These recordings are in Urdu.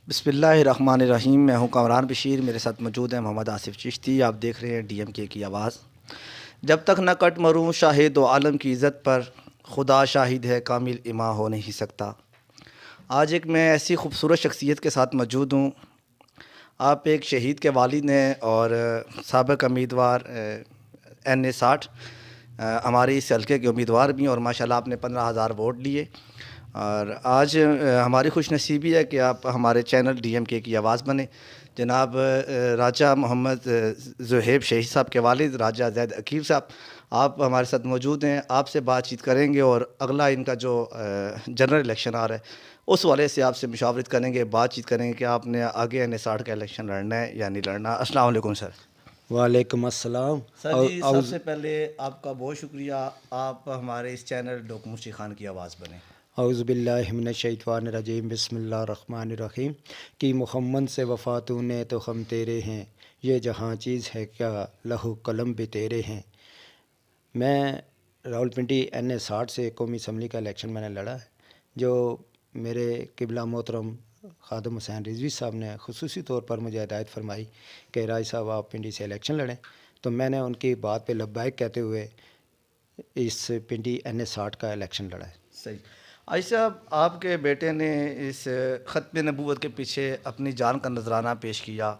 بسم اللہ الرحمن الرحیم۔ میں ہوں کامران بشیر، میرے ساتھ موجود ہیں محمد آصف چشتی۔ آپ دیکھ رہے ہیں ڈی ایم کے کی آواز۔ جب تک نہ کٹ مروں شاہد و عالم کی عزت پر، خدا شاہد ہے کامل اماں ہو نہیں سکتا۔ آج ایک میں ایسی خوبصورت شخصیت کے ساتھ موجود ہوں۔ آپ ایک شہید کے والد ہیں اور سابق امیدوار NA 60 ہماری اس حلقے کے امیدوار بھی ہیں، اور ماشاءاللہ آپ نے 15,000 ووٹ لیے۔ اور آج ہماری خوش نصیبی ہے کہ آپ ہمارے چینل ڈی ایم کے کی آواز بنے۔ جناب راجہ محمد زہیب شہید صاحب کے والد راجہ زید عقیل صاحب، آپ ہمارے ساتھ موجود ہیں، آپ سے بات چیت کریں گے، اور اگلا ان کا جو جنرل الیکشن آ رہا ہے اس والے سے آپ سے مشاورت کریں گے، بات چیت کریں گے کہ آپ نے آگے NA 60 کا الیکشن لڑنا ہے یا نہیں لڑنا۔ السلام علیکم سر۔ وعلیکم السلام سر جی، سب سے پہلے آپ کا بہت شکریہ، آپ ہمارے اس چینل ڈاکٹر مرشد خان کی آواز بنے۔ اعوذ باللہ من الشیطان الرجیم، بسم اللہ الرحمن الرحیم۔ کہ محمد سے وفاتوں نے تو ہم تیرے ہیں، یہ جہاں چیز ہے کیا لہو قلم بھی تیرے ہیں۔ میں راولپنڈی NA 60 سے قومی اسمبلی کا الیکشن میں نے لڑا ہے، جو میرے قبلہ محترم خادم حسین رضوی صاحب نے خصوصی طور پر مجھے ہدایت فرمائی کہ راج صاحب آپ پنڈی سے الیکشن لڑیں، تو میں نے ان کی بات پہ لبیک کہتے ہوئے اس پنڈی NA 60 کا الیکشن لڑا ہے۔ صحیح۔ عائشہ صاحب، آپ کے بیٹے نے اس ختم نبوت کے پیچھے اپنی جان کا نذرانہ پیش کیا،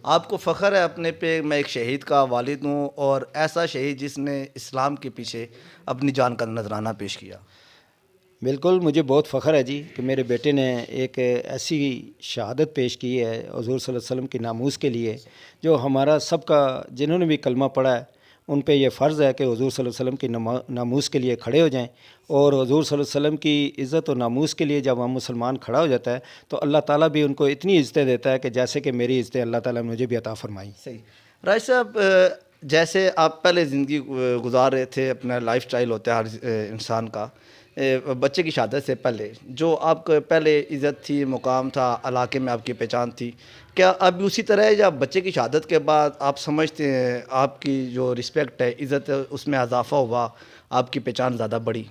آپ کو فخر ہے اپنے پہ؟ میں ایک شہید کا والد ہوں، اور ایسا شہید جس نے اسلام کے پیچھے اپنی جان کا نذرانہ پیش کیا۔ بالکل، مجھے بہت فخر ہے جی کہ میرے بیٹے نے ایک ایسی شہادت پیش کی ہے حضور صلی اللہ علیہ وسلم کی ناموس کے لیے، جو ہمارا سب کا، جنہوں نے بھی کلمہ پڑھا ہے ان پہ یہ فرض ہے کہ حضور صلی اللہ علیہ وسلم کی ناموس کے لیے کھڑے ہو جائیں، اور حضور صلی اللہ علیہ وسلم کی عزت و ناموس کے لیے جب ہم مسلمان کھڑا ہو جاتا ہے تو اللہ تعالیٰ بھی ان کو اتنی عزتیں دیتا ہے کہ جیسے کہ میری عزتیں اللہ تعالیٰ نے مجھے بھی عطا فرمائی۔ صحیح۔ راج صاحب، جیسے آپ پہلے زندگی گزار رہے تھے، اپنا لائف سٹائل ہوتا ہے ہر انسان کا، بچے کی شہادت سے پہلے جو آپ کو پہلے عزت تھی، مقام تھا، علاقے میں آپ کی پہچان تھی، کیا اب بھی اسی طرح ہے، یا بچے کی شہادت کے بعد آپ سمجھتے ہیں آپ کی جو رسپیکٹ ہے، عزت ہے، اس میں اضافہ ہوا، آپ کی پہچان زیادہ بڑھی؟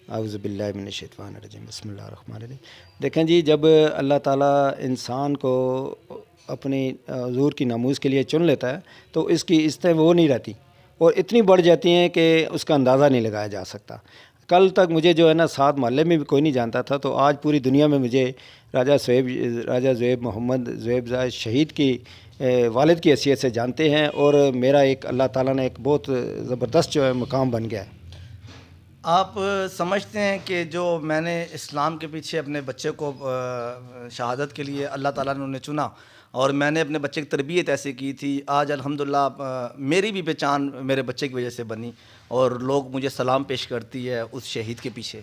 اعوذ باللہ من الشیطان الرجیم، بسم اللہ الرحمن الرحیم۔ دیکھیں جی، جب اللہ تعالیٰ انسان کو اپنی حضور کی ناموس کے لیے چن لیتا ہے تو اس کی عزتیں وہ نہیں رہتی، اور اتنی بڑھ جاتی ہیں کہ اس کا اندازہ نہیں لگایا جا سکتا۔ کل تک مجھے جو ہے نا 7 محلے میں بھی کوئی نہیں جانتا تھا، تو آج پوری دنیا میں مجھے راجہ زہیب محمد زہیب زاہد شہید کی والد کی حیثیت سے جانتے ہیں، اور میرا ایک اللہ تعالیٰ نے ایک بہت زبردست جو ہے مقام بن گیا ہے۔ آپ سمجھتے ہیں کہ جو میں نے اسلام کے پیچھے اپنے بچے کو شہادت کے لیے اللہ تعالیٰ نے انہیں چنا، اور میں نے اپنے بچے کی تربیت ایسے کی تھی، آج الحمدللہ میری بھی پہچان میرے بچے کی وجہ سے بنی، اور لوگ مجھے سلام پیش کرتی ہے اس شہید کے پیچھے؟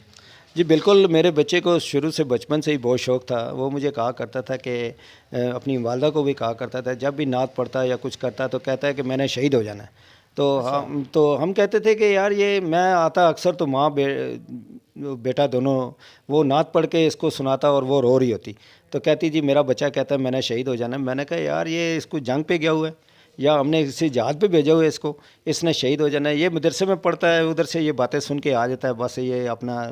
جی بالکل، میرے بچے کو شروع سے بچپن سے ہی بہت شوق تھا۔ وہ مجھے کہا کرتا تھا کہ اپنی والدہ کو بھی کہا کرتا تھا، جب بھی نعت پڑھتا یا کچھ کرتا تو کہتا ہے کہ میں نے شہید ہو جانا ہے۔ تو ہم کہتے تھے کہ یار یہ میں آتا اکثر تو ماں بیٹا دونوں، وہ نعت پڑھ کے اس کو سناتا اور وہ رو رہی ہوتی، تو کہتی جی میرا بچہ کہتا ہے میں نے شہید ہو جانا ہے۔ میں نے کہا یار یہ اس کو جنگ پہ گیا ہوا ہے، یا ہم نے کسی جہاد پہ بھیجا ہوا ہے اس نے شہید ہو جانا ہے؟ یہ مدرسے میں پڑھتا ہے، ادھر سے یہ باتیں سن کے آ جاتا ہے، بس یہ اپنا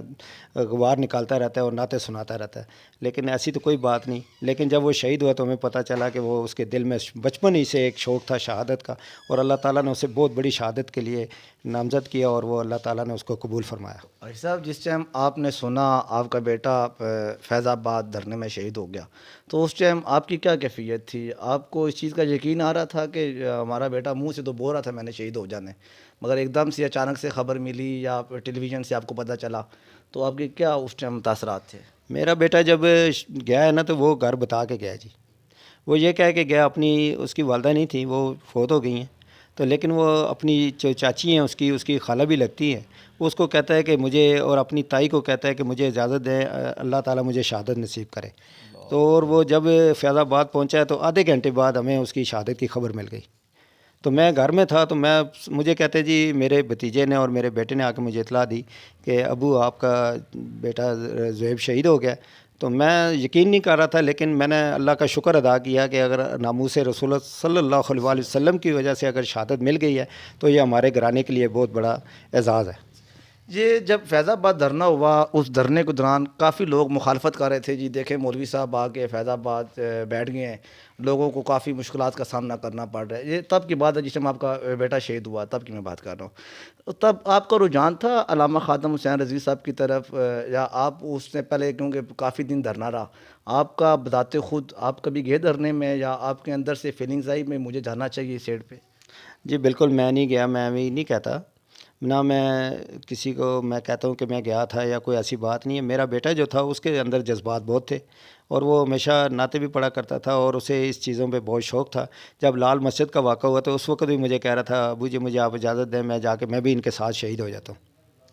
غبار نکالتا رہتا ہے اور نعتیں سناتا رہتا ہے، لیکن ایسی تو کوئی بات نہیں۔ لیکن جب وہ شہید ہوا تو ہمیں پتہ چلا کہ وہ اس کے دل میں بچپن ہی سے ایک شوق تھا شہادت کا، اور اللہ تعالیٰ نے اسے بہت بڑی شہادت کے لیے نامزد کیا، اور وہ اللہ تعالیٰ نے اس کو قبول فرمایا۔ بھائی صاحب، جس ٹائم آپ نے سنا آپ کا بیٹا فیض آباد دھرنے میں شہید ہو گیا، تو اس ٹائم آپ کی کیا کیفیت تھی؟ آپ کو اس چیز کا یقین آ رہا تھا کہ ہمارا بیٹا منہ سے تو بول رہا تھا میں نے شہید ہو جانا ہے، مگر ایک دم سے اچانک سے خبر ملی یا ٹیلی ویژن سے آپ کو پتہ چلا، تو آپ کے کیا اس ٹائم تاثرات تھے؟ میرا بیٹا جب گیا ہے نا تو وہ گھر بتا کے گیا جی، وہ یہ کہہ کے گیا، اس کی والدہ نہیں تھی، وہ فوت ہو گئی ہیں، تو لیکن وہ اپنی جو چاچی ہیں اس کی خالہ بھی لگتی ہیں، وہ اس کو کہتا ہے کہ مجھے، اور اپنی تائی کو کہتا ہے کہ مجھے اجازت دیں، اللہ تعالیٰ مجھے شہادت نصیب کرے۔ تو اور وہ جب فیض آباد پہنچا ہے تو آدھے گھنٹے بعد ہمیں اس کی شہادت کی خبر مل گئی، تو میں گھر میں تھا، تو مجھے کہتے جی میرے بھتیجے نے اور میرے بیٹے نے آ کے مجھے اطلاع دی کہ ابو آپ کا بیٹا زہیب شہید ہو گیا۔ تو میں یقین نہیں کر رہا تھا، لیکن میں نے اللہ کا شکر ادا کیا کہ اگر ناموس رسول اللہ صلی اللہ علیہ وسلم کی وجہ سے اگر شہادت مل گئی ہے تو یہ ہمارے گھرانے کے لیے بہت بڑا اعزاز ہے۔ یہ جب فیض آباد دھرنا ہوا، اس دھرنے کے دوران کافی لوگ مخالفت کر رہے تھے، جی دیکھیں مولوی صاحب آ کے فیض آباد بیٹھ گئے ہیں، لوگوں کو کافی مشکلات کا سامنا کرنا پڑ رہا ہے. یہ تب کی بات ہے جس میں آپ کا بیٹا شہید ہوا، تب کی میں بات کر رہا ہوں. تب آپ کا رجحان تھا علامہ خادم حسین رضوی صاحب کی طرف، یا آپ اس سے پہلے کیونکہ کافی دن دھرنا رہا، آپ کا بذات خود آپ کبھی گئے دھرنے میں، یا آپ کے اندر سے فیلنگز آئی میں مجھے جانا چاہیے اس سائڈ پہ؟ جی بالکل میں نہیں گیا، میں بھی نہیں کہتا، نہ میں کسی کو میں کہتا ہوں کہ میں گیا تھا یا کوئی ایسی بات نہیں ہے. میرا بیٹا جو تھا اس کے اندر جذبات بہت تھے، اور وہ ہمیشہ نعتیں بھی پڑھا کرتا تھا، اور اسے اس چیزوں پہ بہت شوق تھا. جب لال مسجد کا واقعہ ہوا تو اس وقت بھی مجھے کہہ رہا تھا ابو جی مجھے آپ اجازت دیں، میں جا کے میں بھی ان کے ساتھ شہید ہو جاتا ہوں.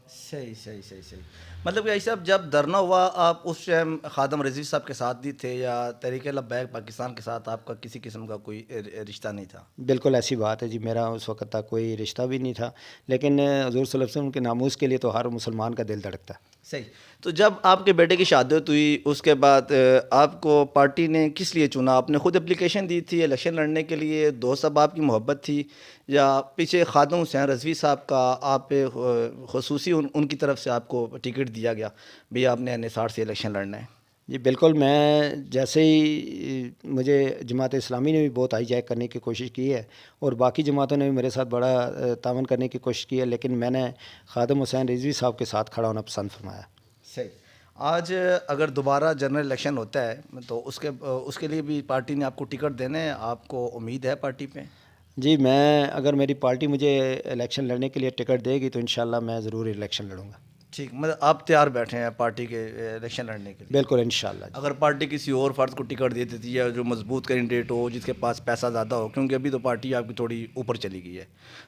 صحیح صحیح صحیح صحیح. مطلب کہ صاحب جب دھرنا ہوا آپ اس ٹائم خادم رضوی صاحب کے ساتھ بھی تھے، یا تحریک لبیک پاکستان کے ساتھ آپ کا کسی قسم کا کوئی رشتہ نہیں تھا؟ بالکل ایسی بات ہے جی، میرا اس وقت تک کوئی رشتہ بھی نہیں تھا، لیکن حضور صلی اللہ علیہ وسلم کے ناموس کے لیے تو ہر مسلمان کا دل دھڑکتا ہے. صحیح. تو جب آپ کے بیٹے کی شہادت ہوئی اس کے بعد آپ کو پارٹی نے کس لیے چنا؟ آپ نے خود اپلیکیشن دی تھی الیکشن لڑنے کے لیے، دوست اب آپ کی محبت تھی، یا پیچھے خادم حسین رضوی صاحب کا آپ پہ خصوصی ان کی طرف سے آپ کو ٹکٹ دیا گیا بھی آپ نے انحصار سے الیکشن لڑنا ہے؟ جی بالکل، میں جیسے ہی مجھے جماعت اسلامی نے بھی بہت ہائی جیک کرنے کی کوشش کی ہے، اور باقی جماعتوں نے بھی میرے ساتھ بڑا تعاون کرنے کی کوشش کی ہے، لیکن میں نے خادم حسین رضوی صاحب کے ساتھ کھڑا ہونا پسند فرمایا. صحیح. آج اگر دوبارہ جنرل الیکشن ہوتا ہے تو اس کے لیے بھی پارٹی نے آپ کو ٹکٹ دینے ہیں، آپ کو امید ہے پارٹی پہ؟ جی میں اگر میری پارٹی مجھے الیکشن لڑنے کے لیے ٹکٹ دے گی تو انشاءاللہ میں ضرور الیکشن لڑوں گا. ٹھیک، مطلب آپ تیار بیٹھے ہیں پارٹی کے الیکشن لڑنے کے لیے؟ بالکل انشاءاللہ. اگر پارٹی کسی اور فرد کو ٹکٹ دے دیتی ہے جو مضبوط کینڈیڈیٹ ہو، جس کے پاس پیسہ زیادہ ہو، کیونکہ ابھی تو پارٹی آپ کی تھوڑی اوپر چلی گئی ہے،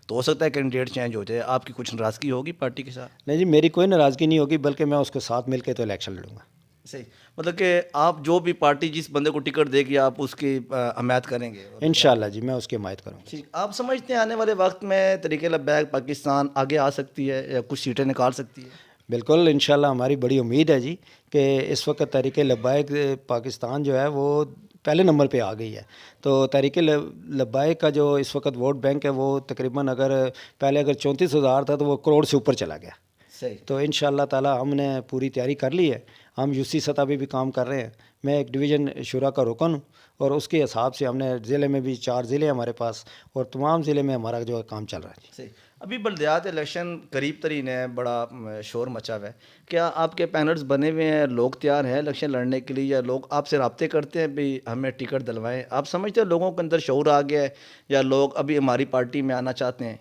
تو ہو سکتا ہے کینڈیڈیٹ چینج ہو جائے، آپ کی کچھ ناراضگی ہوگی پارٹی کے ساتھ؟ نہیں جی، میری کوئی ناراضگی نہیں ہوگی، بلکہ میں اس کے ساتھ مل کے تو الیکشن لڑوں گا. صحیح. مطلب کہ آپ جو بھی پارٹی جس بندے کو ٹکٹ دے گی آپ اس کی حمایت کریں گے؟ انشاءاللہ جی میں اس کی حمایت کروں گا. ٹھیک. آپ سمجھتے ہیں آنے والے وقت میں تحریک لبیک پاکستان آگے آ سکتی ہے یا کچھ سیٹیں نکال سکتی ہے؟ بالکل انشاءاللہ ہماری بڑی امید ہے جی کہ اس وقت تحریک لبیک پاکستان جو ہے وہ پہلے نمبر پہ آ گئی ہے. تو تحریک لبیک کا جو اس وقت ووٹ بینک ہے وہ تقریباً اگر پہلے اگر 34,000 تھا تو وہ کروڑ سے اوپر چلا گیا. صحیح. تو انشاءاللہ تعالی ہم نے پوری تیاری کر لی ہے. ہم یو سی سطح پہ بھی کام کر رہے ہیں. میں ایک ڈویژن شورا کا رکن ہوں، اور اس کے حساب سے ہم نے ضلع میں بھی 4 ضلع ہمارے پاس، اور تمام ضلع میں ہمارا جو ہے کام چل رہا ہے. صحیح. ابھی بلدیات الیکشن قریب ترین ہے، بڑا شور مچا ہوا ہے، کیا آپ کے پینلز بنے ہوئے ہیں، لوگ تیار ہیں الیکشن لڑنے کے لیے، یا لوگ آپ سے رابطے کرتے ہیں بھی ہمیں ٹکٹ دلوائیں؟ آپ سمجھتے ہیں لوگوں کے اندر شعور آ گیا ہے، یا لوگ ابھی ہماری پارٹی میں آنا چاہتے ہیں؟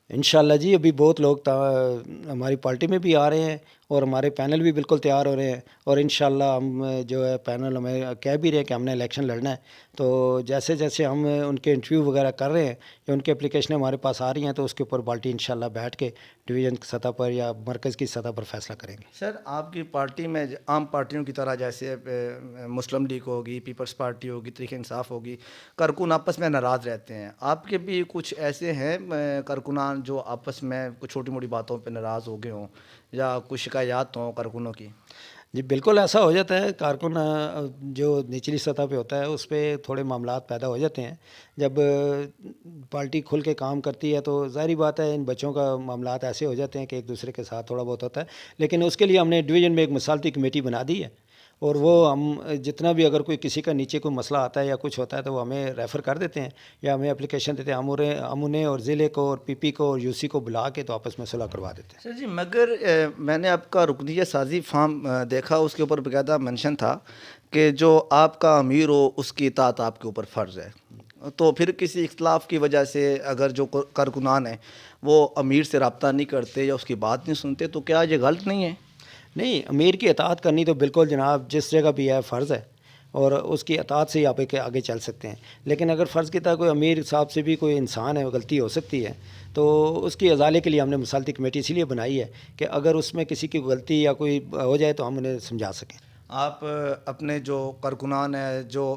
انشاءاللہ جی ابھی بہت لوگ ہماری پارٹی میں بھی آ رہے ہیں، اور ہمارے پینل بھی بالکل تیار ہو رہے ہیں، اور انشاءاللہ ہم جو ہے پینل ہمیں کہہ بھی رہے ہیں کہ ہم نے الیکشن لڑنا ہے. تو جیسے جیسے ہم ان کے انٹرویو وغیرہ کر رہے ہیں یا ان کے اپلیکیشنیں ہمارے پاس آ رہی ہیں تو اس کے اوپر پارٹی انشاءاللہ بیٹھ کے ڈویژن کی سطح پر یا مرکز کی سطح پر فیصلہ کریں گے. سر آپ کی پارٹی میں عام پارٹیوں کی طرح جیسے مسلم لیگ ہوگی، پیپلز پارٹی ہوگی، تحریک انصاف ہوگی، کارکن آپس میں ناراض رہتے ہیں، آپ کے بھی کچھ ایسے ہیں کارکنان جو آپس میں کچھ چھوٹی موٹی باتوں پہ ناراض ہو گئے ہوں، یا کچھ شکایات ہوں کارکنوں کی؟ جی بالکل ایسا ہو جاتا ہے. کارکن جو نچلی سطح پہ ہوتا ہے اس پہ تھوڑے معاملات پیدا ہو جاتے ہیں. جب پارٹی کھل کے کام کرتی ہے تو ظاہری بات ہے ان بچوں کا معاملات ایسے ہو جاتے ہیں کہ ایک دوسرے کے ساتھ تھوڑا بہت ہوتا ہے، لیکن اس کے لیے ہم نے ڈویژن میں ایک مثالتی کمیٹی بنا دی ہے، اور وہ ہم جتنا بھی اگر کوئی کسی کا نیچے کوئی مسئلہ آتا ہے یا کچھ ہوتا ہے تو وہ ہمیں ریفر کر دیتے ہیں یا ہمیں اپلیکیشن دیتے ہیں. ہم انہیں اور ضلع کو اور پی پی کو اور یو سی کو بلا کے تو آپس میں صلح کروا دیتے ہیں. سر جی مگر میں نے آپ کا رکنیت سازی فارم دیکھا، اس کے اوپر باقاعدہ منشن تھا کہ جو آپ کا امیر ہو اس کی اطاعت آپ کے اوپر فرض ہے. تو پھر کسی اختلاف کی وجہ سے اگر جو کارکنان ہیں وہ امیر سے رابطہ نہیں کرتے یا اس کی بات نہیں سنتے تو کیا یہ غلط نہیں ہے؟ نہیں، امیر کی اطاعت کرنی تو بالکل جناب جس جگہ بھی ہے فرض ہے، اور اس کی اطاعت سے ہی آپ آگے چل سکتے ہیں. لیکن اگر فرض کی طرح کوئی امیر صاحب سے بھی کوئی انسان ہے غلطی ہو سکتی ہے تو اس کی ازالے کے لیے ہم نے مثالتی کمیٹی اسی لیے بنائی ہے کہ اگر اس میں کسی کی غلطی یا کوئی ہو جائے تو ہم انہیں سمجھا سکیں. آپ اپنے جو کارکنان ہیں، جو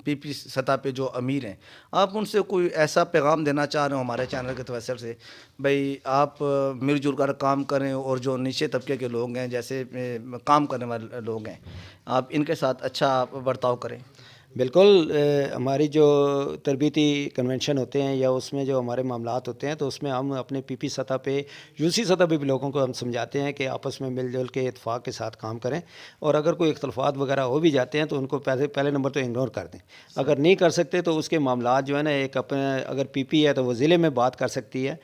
پی پی سطح پہ جو امیر ہیں، آپ ان سے کوئی ایسا پیغام دینا چاہ رہے ہوں ہمارے چینل کے توسط سے بھئی آپ مل جل کر کام کریں، اور جو نیچے طبقے کے لوگ ہیں جیسے کام کرنے والے لوگ ہیں آپ ان کے ساتھ اچھا برتاؤ کریں؟ بالکل ہماری جو تربیتی کنونشن ہوتے ہیں یا اس میں جو ہمارے معاملات ہوتے ہیں تو اس میں ہم اپنے پی پی سطح پہ یو سی سطح پہ بھی لوگوں کو ہم سمجھاتے ہیں کہ آپس میں مل جل کے اتفاق کے ساتھ کام کریں، اور اگر کوئی اختلافات وغیرہ ہو بھی جاتے ہیں تو ان کو پہلے نمبر تو اگنور کر دیں. اگر نہیں کر سکتے تو اس کے معاملات جو ہے نا، ایک اپنے اگر پی پی ہے تو وہ ضلع میں بات کر سکتی ہے،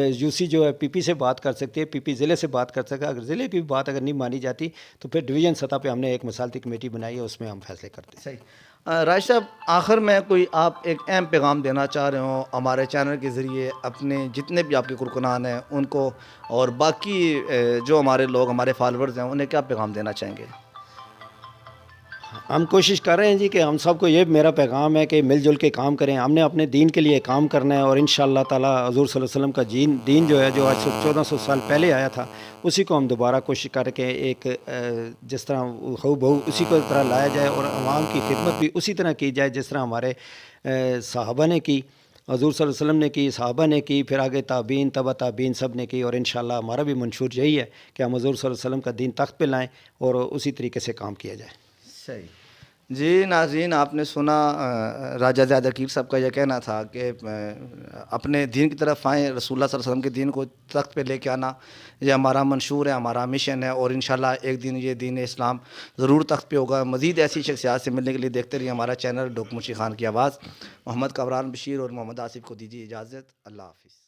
یو سی جو ہے پی پی سے بات کر سکتی ہے، پی پی ضلع سے بات کر سکتا ہے. اگر ضلع کی بات اگر نہیں مانی جاتی تو پھر ڈویژن سطح پہ ہم نے ایک مثالتی کمیٹی بنائی ہے، اس میں ہم فیصلے کرتے ہیں. صحیح. راج صاحب، آخر میں کوئی آپ ایک اہم پیغام دینا چاہ رہے ہوں ہمارے چینل کے ذریعے اپنے جتنے بھی آپ کے کارکنان ہیں ان کو، اور باقی جو ہمارے لوگ ہمارے فالورز ہیں انہیں کیا پیغام دینا چاہیں گے؟ ہم کوشش کر رہے ہیں جی کہ ہم سب کو یہ میرا پیغام ہے کہ مل جل کے کام کریں. ہم نے اپنے دین کے لیے کام کرنا ہے، اور انشاءاللہ تعالی حضور صلی اللہ علیہ وسلم کا دین جو ہے، جو آج سے 1400 سال پہلے آیا تھا، اسی کو ہم دوبارہ کوشش کر کے ایک جس طرح ہو بہو اسی کو طرح لایا جائے، اور عوام کی خدمت بھی اسی طرح کی جائے جس طرح ہمارے صحابہ نے کی، حضور صلی اللہ علیہ وسلم نے کی، صحابہ نے کی، پھر آگے تابعین، تبع تابعین سب نے کی. اور انشاءاللہ ہمارا بھی منشور یہی ہے کہ ہم حضور صلی اللہ علیہ وسلم کا دین تخت پہ لائیں اور اسی طریقے سے کام کیا جائے. صحیح. جی ناظرین، آپ نے سنا راجہ زیاد عقیل صاحب کا یہ کہنا تھا کہ اپنے دین کی طرف آئیں، رسول اللہ صلی اللہ علیہ وسلم کے دین کو تخت پہ لے کے آنا یہ ہمارا منشور ہے، ہمارا مشن ہے، اور انشاءاللہ ایک دن یہ دین اسلام ضرور تخت پہ ہوگا. مزید ایسی شخصیات سے ملنے کے لیے دیکھتے رہیے ہمارا چینل ڈوک منشی خان کی آواز. محمد کامران بشیر اور محمد آصف کو دیجیے اجازت. اللہ حافظ.